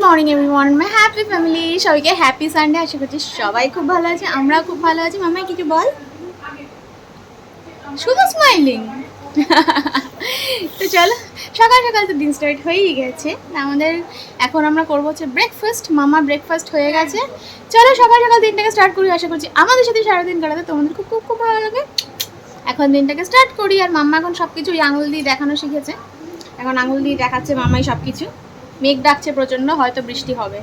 Morning everyone, মাই happy family. সবাইকে happy Sunday. আশা করছি সবাই খুব ভালো আছে, আমরাও খুব ভালো আছি। মামাই কিছু বল, শুধু স্মাইলিং। তো চলো, সকাল সকাল তো দিন স্টার্ট হয়েই গেছে আমাদের। এখন আমরা করবো হচ্ছে ব্রেকফাস্ট। মামার ব্রেকফাস্ট হয়ে গেছে। চলো সকাল সকাল দিনটাকে স্টার্ট করি। আশা করছি আমাদের সাথে সারাদিন কাটাতে তোমাদের খুব খুব খুব ভালো লাগে। এখন দিনটাকে স্টার্ট করি। আর মাম্মা এখন সব কিছু আঙুল দিয়ে দেখানো শিখেছে। এখন আঙুল দিয়ে দেখাচ্ছে মামাই সব কিছু। মেঘ ডাকছে প্রচণ্ড, হয়তো বৃষ্টি হবে।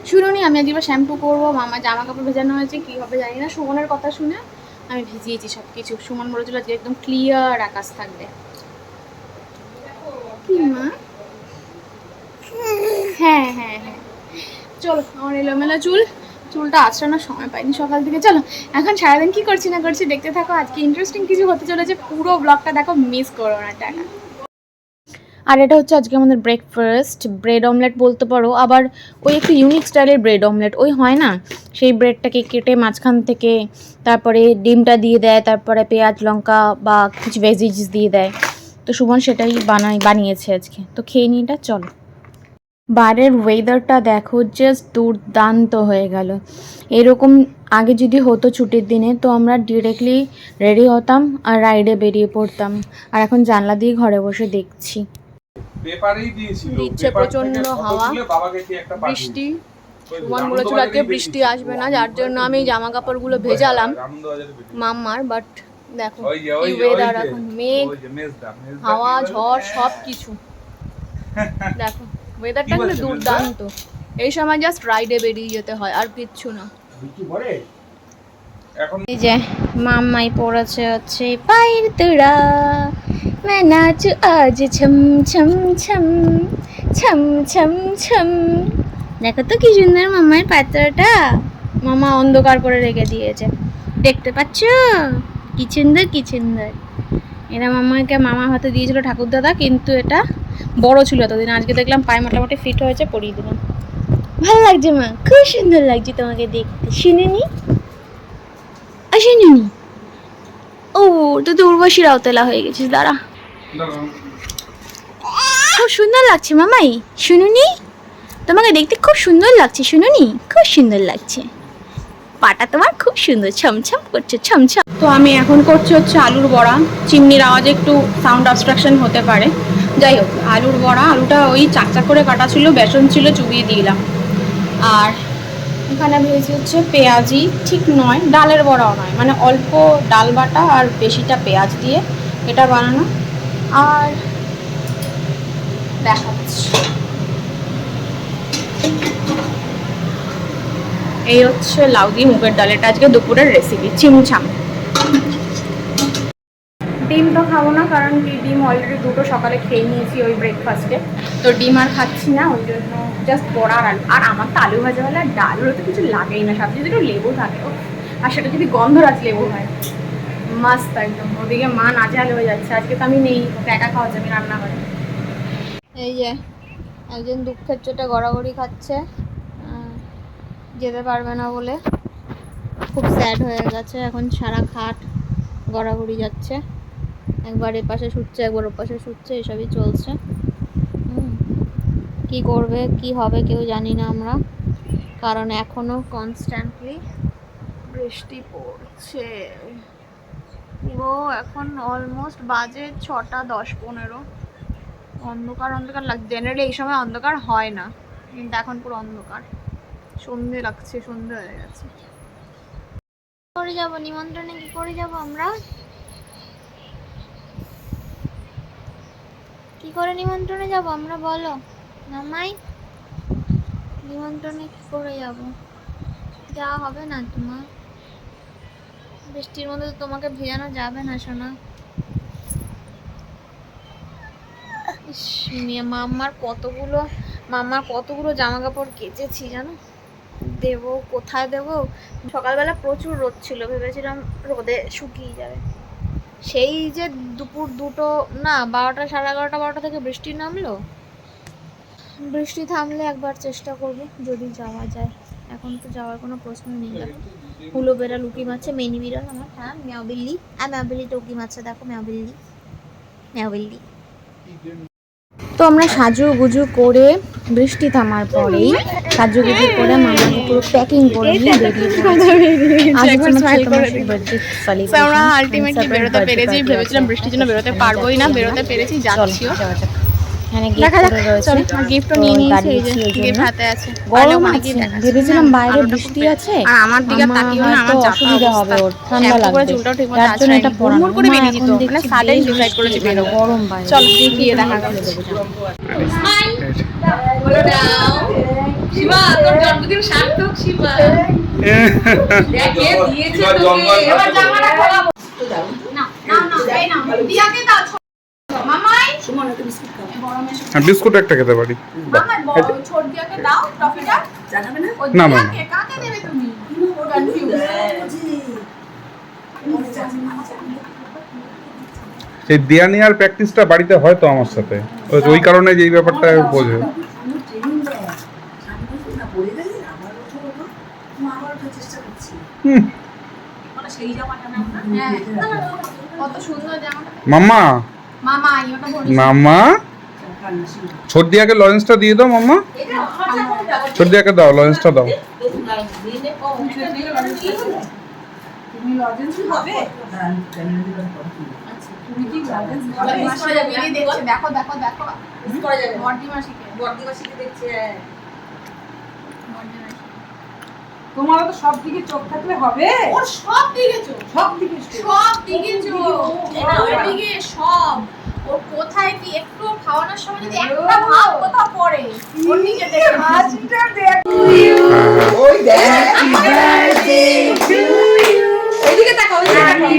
শুনুনি, আমি আজকে শ্যাম্পু করবো। মামা জামা কাপড় ভেজানো হয়েছে, কী হবে জানি না। সুমনের কথা শুনে আমি ভিজিয়েছি সব কিছু। সুমন বলেছিল যে একদম ক্লিয়ার আকাশ থাকবে। কি মা? হ্যাঁ হ্যাঁ হ্যাঁ, চলো। আমার এলোমেলো চুলটা আঁচড়ানোর সময় পাইনি সকাল থেকে। চলো এখন সারাদিন কী করছি না করছি দেখতে থাকো। আজকে ইন্টারেস্টিং কিছু হতে চলেছে, পুরো ব্লগটা দেখো, মিস করো না। টাকা। আর এটা হচ্ছে আজকে আমাদের ব্রেকফাস্ট। ব্রেড অমলেট বলতে পারো, আবার ওই একটু ইউনিক স্টাইলের ব্রেড অমলেট ওই হয় না, সেই ব্রেডটাকে কেটে মাঝখান থেকে তারপরে ডিমটা দিয়ে দেয়, তারপরে পেঁয়াজ লঙ্কা বা কিছু ভেজিস দিয়ে দেয়। তো সুমন সেটাই বানিয়েছে আজকে। তো খেয়ে নিই এটা, চলো। বাইরের ওয়েদারটা দেখো, জাস্ট দুর্দান্ত হয়ে গেল। এরকম আগে যদি হতো ছুটির দিনে, তো আমরা ডিরেক্টলি রেডি হতাম আর রাইডে বেরিয়ে পড়তাম। আর এখন জানলা দিয়ে ঘরে বসে দেখছি। দিচ্ছে প্রচন্ড হাওয়া, বৃষ্টি। সুমন বলেছিল আজকে বৃষ্টি আসবে না, যার জন্য আমি জামা কাপড়গুলো ভেজালাম মাম্মার। বাট দেখো এই ওয়েদার, এখন মেঘ, হাওয়া, ঝড় সব কিছু। দেখো ওয়েদারটা কিন্তু দুর্দান্ত। এই সময় জাস্ট রাইডে বেরিয়ে যেতে হয়, আর কিচ্ছু না। এই যে মাম্মাই পড়েছে হচ্ছে পায়ের তোড়া, मैं नाचू आज छम छम छम छम छम छम। দেখো তো কি সুন্দর মামার পাত্রটা। মামা অন্ধকার করে রেখে দিয়েছে, দেখতে পাচ্ছ? কি সুন্দর কি সুন্দর। এরা মামাকে মামা হাতে দিয়েছিল ঠাকুরদাদা, কিন্তু এটা বড় ছিল এতদিন। আজকে দেখলাম পায়ে মোটামুটি ফিট হয়েছে, পরিয়ে দিলাম। ভালো লাগছে মা, খুব সুন্দর লাগছে তোমাকে দেখতে। শুনিনি শুনিনি। ও তুই তো উর্বশী রাউতেলা হয়ে গেছিস, দাঁড়া। খুব সুন্দর লাগছে মামাই, শুনুনি তোমাকে দেখতে খুব সুন্দর লাগছে। শুনুনি, খুব সুন্দর লাগছে। পাটা তোমার খুব সুন্দর, ছমছম করছে ছমছম। তো আমি এখন করছি হচ্ছে আলুর বড়া। চিমনির আওয়াজে একটু সাউন্ড অবস্ট্রাকশন হতে পারে, যাই হোক। আলুর বড়া, আলুটা ওই চাকচাক করে কাটা ছিল, বেসন ছিল, চুবিয়ে দিলাম। আর এখানে ভেজে হচ্ছে পেঁয়াজি, ঠিক নয় ডালের বড়াও নয়, মানে অল্প ডাল বাটা আর বেশিটা পেঁয়াজ দিয়ে এটা বানানো। আর দেখাচ্ছি, এই হচ্ছে লাউ দিয়ে মুগের ডাল। এটা আজকে দুপুরের রেসিপি, চিমছাম। ডিম তো খাবো না, কারণ কি ডিম অলরেডি দুটো সকালে খেয়ে নিয়েছি ওই ব্রেকফাস্টে। তো ডিম আর খাচ্ছি না, ওই জন্য জাস্ট বড়া আর আলু। আর আমার তো আলু ভাজা হলে আর ডাল হলে তো কিছু লাগেই না, সাথে যদি একটু লেবু থাকে, আর সেটা যদি গন্ধরাজ লেবু হয়, মাস্ত একদম। ওদিকে মা নাচাল হয়ে যাচ্ছে, আজকে তো আমি নেই, ওকে একা খাওয়া যাবে রান্না করে। এই যে একজন দুঃখের চোটে গড়াগড়ি খাচ্ছে, যেতে পারবে না বলে খুব স্যাড হয়ে গেছে। এখন সারা খাট গড়াগড়ি যাচ্ছে, একবার এ পাশে শুচ্ছে, একবার ও পাশে শুচ্ছে, এসবই চলছে। কি করবে কি হবে কেউ জানি না আমরা, কারণ এখনো কনস্ট্যান্টলি বৃষ্টি পড়ছে। পুরো এখন অলমোস্ট বাজে 6:10-15। অন্ধকার অন্ধকার লাগছে। জেনারেলি এই সময় অন্ধকার হয় না, কিন্তু এখন পুরো অন্ধকার, সন্ধে লাগছে, সন্ধে হয়ে গেছে। করে যাব নিমন্ত্রণে, কি করে যাব আমরা? কি করে নিমন্ত্রণে যাব আমরা বলো মামাই? নিমন্ত্রণে কি করে যাব? যাওয়া হবে না তোমার, বৃষ্টির মধ্যে তো তোমাকে ভেজানো যাবে না সোনা। মাম্মার কতগুলো জামা কাপড় কেচেছি জানো, দেবো কোথায় দেবো। সকালবেলা প্রচুর রোদ ছিল, ভেবেছিলাম রোদে শুকিয়ে যাবে। সেই যে দুপুর 2টো না 12টা, 11:30, 12টা থেকে বৃষ্টি নামলো। বৃষ্টি থামলে একবার চেষ্টা করবো যদি যাওয়া যায়। এখন তো যাওয়ার কোনো প্রশ্ন নেই। দেখো হুলো বেড়াল উকি মারছে, মেনি বিড়াল আমার। হ্যাঁ ম্যাও বিল্লি, ম্যাও বিল্লিটা উকি মারছে, দেখো ম্যাও বিল্লি ম্যাও বিল্লি। তো আমরা সাজু গুজু করে বৃষ্টি থামার পরেই সাজুগুজু করে মামাকে পুরো প্যাকিং করে নিয়ে বেরিয়ে পড়েছি। আজ হচ্ছে আমার ছোট মাসির বার্থডে সেলিব্রেশন। আমরা আলটিমেটলি বেরোতে পেরেছি। ভেবেছিলাম বৃষ্টির জন্য বেরোতে পারবোই না, বেরোতে পেরেছি, যাচ্ছিও। এখানে দেখা গিফট যাক, রয়েছে, চলো গিফটও নিয়ে নিয়েছি, এই যে গিফট হাতে আছে। গরম আছে, ভেবেছিলাম বাইরে বৃষ্টি আছে আর আমার দিকে তাকিও না, আমার অসুবিধা হবে, ওর ঠান্ডা শ্যাম্পু করে লাগবে, চুলটাও ঠিক মতো তার জন্য এটা পরানো। করে বেরিয়েছি তো, মানে সাডেন ডিসাইড করেছি বেরোবো। গরম বাইরে, চলো গিয়ে দেখা যাচ্ছে। বলো নাও শিবা, তোর জন্মদিন সার্থক শিবা। দেখ কে দিয়েছে তোকে, এবার জামাটা খোলা। না না না, এই নাও দিয়াকে দাও। মামাই সুমন একটা বিস্কুট খাও। হ্যাঁ, বিস্কুট একটা খেতে পারি। মামাই বড় ছোট দিয়াকে দাও টফিটা। জানাবে না? না না কে কাকে দেবে তুমি? কনফিউজ। সেই দেয়া নেওয়ার প্র্যাকটিসটা বাড়িতে হয় তো আমার সাথে, ওই কারণে যে এই ব্যাপারটা বোঝে। হুম। কত সুন্দর জামাটা। মাম্মা মামা ওটা বলি। মাম্মা ছোট দিয়াকে লরেন্সটা দিয়ে দাও। মাম্মা ছোট দিয়াকে দাও, লরেন্সটা দাও। তুমি লজেন্স হবে? তুমি কি লজেন্স দেখছো? দেখো দেখো দেখো বর্দি মাসিকে দেখছে। তোমারও তো সব দিকে চোখ থাকলে হবে। ওর সব দিকে চোখ, সব দিকে সব দিকে চোখ, এদিকে সব। ওর কোথায় কি একটু খাওয়ানোর সময় যদি একটা ভাব কোথাও পড়ে, ওর দিকে দেখে হাসিটা দেখ। ওই দেখ, হ্যাপি বার্থডে টু ইউ। এদিকে তাকাও, এদিকে তাকাও।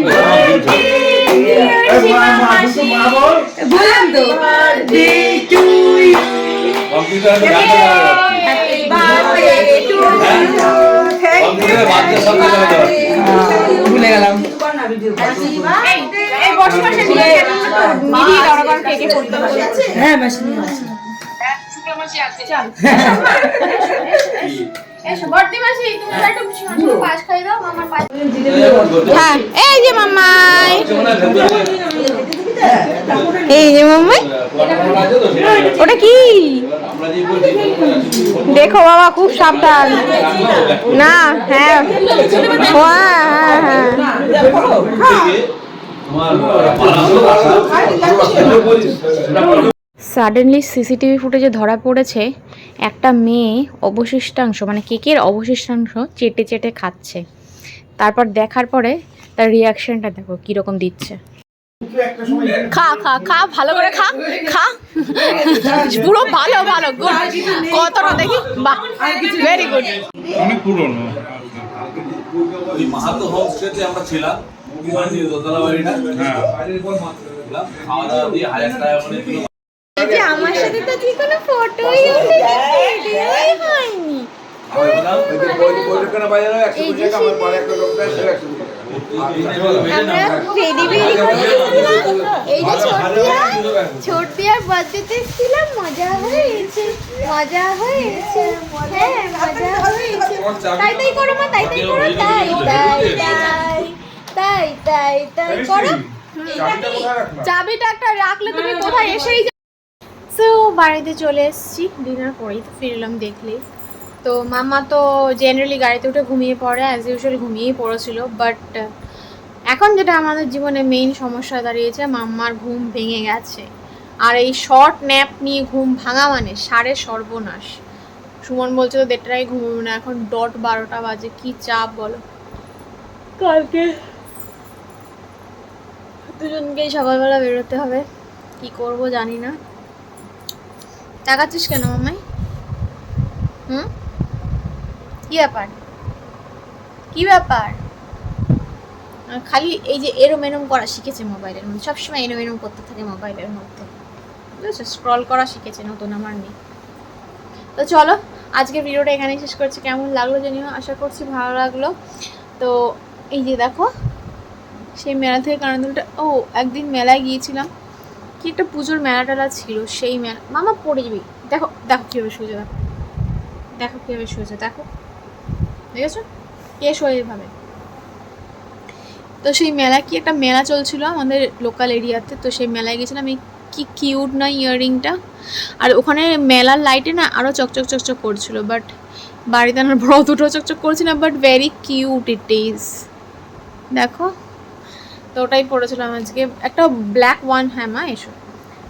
বললাম তো birthday to you. Happy birthday to you. ভুলে গেলাম। এই বসে বসে নিয়ে মিহি দরকার কেকে করতে বলেছে। হ্যাঁ মেশিনে আছে। চল এসো বর্দি মাসি, তুমি একটু শিমার পাশ খাই দাও, মামার পাশ। হ্যাঁ এই যে মামাই, এই যে মামাই, ওটা কি দেখো বাবা, খুব সাবধান না। হ্যাঁ হ্যাঁ সাডেনলি সিসিটিভি ফুটেজে ধরা পড়েছে একটা মেয়ে অবশিষ্টাংশ, মানে কেকের অবশিষ্টাংশ চেটে চেটে খাচ্ছে। তারপর দেখার পরে তার রিয়াকশনটা দেখো কিরকম দিচ্ছে। খা খা খা, ভালো করে খা খা, পুরো ভালো ভালো গুড। কতটা দেখি, বাহ ভেরি গুড। অনেক পুরনো। ওই মাহাতো হোমস্টেতে আমরা ছিলাম, দোতলা বাড়িটা। হ্যাঁ, খাওয়া দাওয়া দিয়ে 1000 টাকা করে দিল। এই যে আমার সাথে তো তুই কোনো ফটোই ভিডিওই হয়নি। আমরা ভেরি ভেরি এই যে ছোটিয়ার বার্থডেতে ছিলাম, মজা হয়েছে মজা হয়েছে, হ্যাঁ মজা হয়েছে। তাই তাই করো মা, তাই তাই করো, তাই তাই তাই তাই তাই তাই করো। চাবিটা একটা রাখলে তুমি কোথায় এসেই। সো বাড়িতে চলে এসেছি, ডিনার করেই তো ফিরলাম দেখলে তো। মামা তো জেনারেলি গাড়িতে উঠে ঘুমিয়ে পড়ে, অ্যাজ ইউজুয়াল ঘুমিয়েই পড়েছিল। বাট এখন যেটা আমাদের জীবনে মেইন সমস্যা দাঁড়িয়েছে, মাম্মার ঘুম ভেঙে গেছে। আর এই শর্ট ন্যাপ নিয়ে ঘুম ভাঙা মানে সাড়ে সর্বনাশ। সুমন বলছে তো 1:30টায় ঘুমোবে না, এখন ডট 12টা বাজে। কি চাপ বলো। কালকে দুজনকেই সকালবেলা বেরোতে হবে, কি করব জানি না। তাকাচ্ছিস কেন মামাই? কি ব্যাপার, কি ব্যাপার? খালি এই যে এরম এরম করা শিখেছে মোবাইলের মধ্যে, সবসময় এরম এরম করতে থাকে মোবাইলের মধ্যে, বুঝেছো? স্ক্রল করা শিখেছে, নতুন আমার নেই। তো চলো আজকের ভিডিওটা এখানেই শেষ করছি। কেমন লাগলো জানিও, আশা করছি ভালো লাগলো। তো এই যে দেখো সেই মেলা থেকে কানাদুলটা, ও একদিন মেলায় গিয়েছিলাম, কি একটা পুজোর মেলা টেলা ছিল, সেই মেলা। মামা পড়ে যাবি, দেখো দেখো কীভাবে শুয়েছে, দেখো দেখো কীভাবে শুয়েছে, দেখো দেখেছো কে শোয় এভাবে। তো সেই মেলা, কি একটা মেলা চলছিল আমাদের লোকাল এরিয়াতে, তো সেই মেলায় গেছিলাম। এই কি কিউট না ইয়াররিংটা। আর ওখানে মেলার লাইটে না আরও চকচক চকচক করছিল, বাট বাড়িতে আমার বড় দুটো চকচক করছে না, but very cute it is. দেখো, তো ওটাই পরেছিলাম আজকে। একটা ব্ল্যাক ওয়ান, হ্যাঁ মা এসো,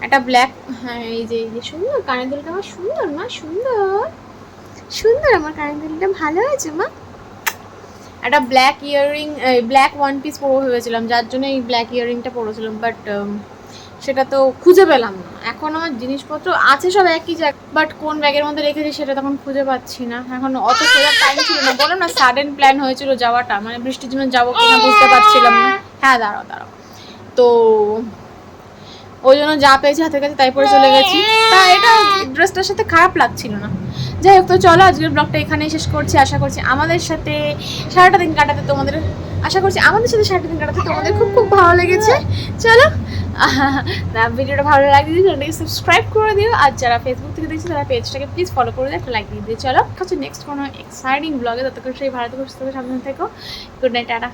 একটা ব্ল্যাক, হ্যাঁ এই যে সুন্দর কানের দুলটা আমার, সুন্দর মা, সুন্দর সুন্দর, আমার কানের দুলটা ভালো আছে মা। একটা black earring, black one piece পরবো ভেবেছিলাম, যার জন্য এই ব্ল্যাক ইয়াররিংটা পরেছিলাম, বাট সেটা তো খুঁজে পেলাম না। এখন আমার জিনিসপত্র আছে সব একই জায়গায়, বাট কোন ব্যাগের মধ্যে রেখেছি সেটা তখন খুঁজে পাচ্ছি না। এখন অত খোঁজার টাইম ছিল না, বলো না সাডেন প্ল্যান হয়েছিল যাওয়াটা, মানে বৃষ্টির জন্য যাবো কিনা বুঝতে পারছিলাম না। হ্যাঁ দাঁড়াও দাঁড়াও, তো ওই জন্য যা পেয়েছি হাতের কাছে তাই পরে চলে গেছি। তা এটা ড্রেসটার সাথে খারাপ লাগছিল না। যাই হোক, তো চলো আজকের ব্লগটা এখানেই শেষ করছি। আশা করছি আমাদের সাথে সারাটা দিন কাটাতে তোমাদের খুব খুব ভালো লেগেছে। চলো ভিডিওটা ভালো লাগলে চ্যানেলটাকে সাবস্ক্রাইব করে দিও, আর যারা ফেসবুক থেকে দেখছো তারা পেজটাকে প্লিজ ফলো করে দিও, একটা লাইক দিয়ে দিও। চলো নেক্সট কোনো এক্সাইটিং ব্লগে, ততক্ষণ সেই ভালো থেকো, সুস্থ থেকো, সাবধানে থেকো। Good night, tata.